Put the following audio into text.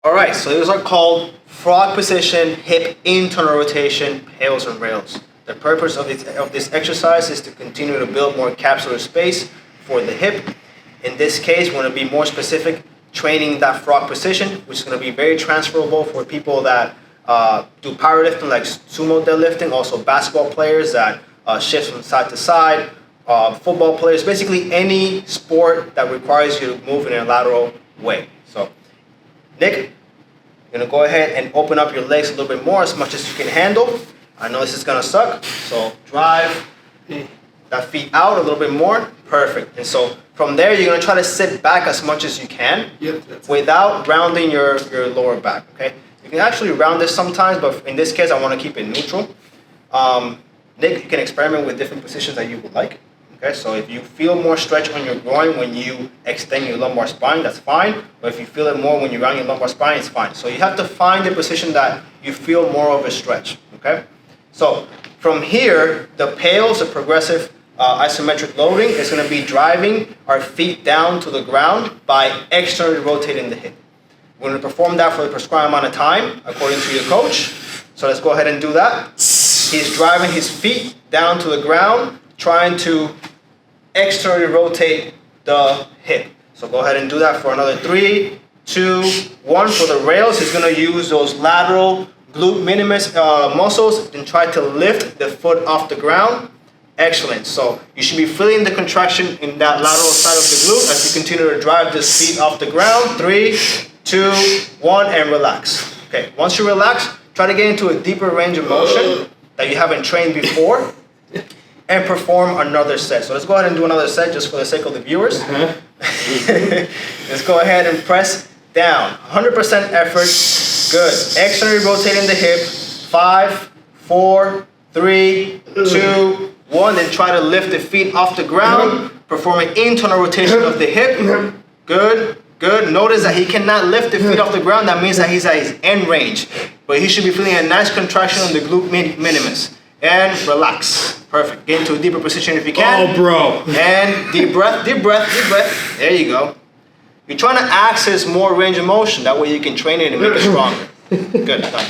All right, so these are called frog position, hip internal rotation, PAILS and rails. The purpose of this exercise is to continue to build more capsular space for the hip. In this case, we want to be more specific, training that frog position, which is going to be very transferable for people that do powerlifting like sumo deadlifting, also basketball players that shift from side to side, football players, basically any sport that requires you to move in a lateral way. So, Nick, you're going to go ahead and open up your legs a little bit more, as much as you can handle. I know this is going to suck, so drive that feet out a little bit more. Perfect. And so from there, you're going to try to sit back as much as you can without rounding your lower back, okay? You can actually round this sometimes, but in this case, I want to keep it neutral. Nick, you can experiment with different positions that you would like. Okay, so if you feel more stretch on your groin when you extend your lumbar spine, that's fine. Or if you feel it more when you round your lumbar spine, it's fine. So you have to find the position that you feel more of a stretch, okay? So from here, the PAILS, the progressive isometric loading, is going to be driving our feet down to the ground by externally rotating the hip. We're going to perform that for the prescribed amount of time, according to your coach. So let's go ahead and do that. He's driving his feet down to the ground, trying to externally rotate the hip. So go ahead and do that for another 3, 2, 1. For the rails, he's going to use those lateral glute minimus muscles and try to lift the foot off the ground. Excellent. So you should be feeling the contraction in that lateral side of the glute as you continue to drive this feet off the ground. 3, 2, 1, and relax. Okay, once you relax, try to get into a deeper range of motion that you haven't trained before, and perform another set. So let's go ahead and do another set just for the sake of the viewers. Let's go ahead and press down. 100% effort. Good. Externally rotating the hip. 5, 4, 3, 2, 1. Then try to lift the feet off the ground. Performing internal rotation of the hip. Good. Good. Notice that he cannot lift the feet off the ground. That means that he's at his end range. But he should be feeling a nice contraction on the glute minimus. And relax. Perfect. Get into a deeper position if you can. Oh, bro. And deep breath, deep breath, deep breath. There you go. You're trying to access more range of motion. That way you can train it and make it stronger. Good. Done.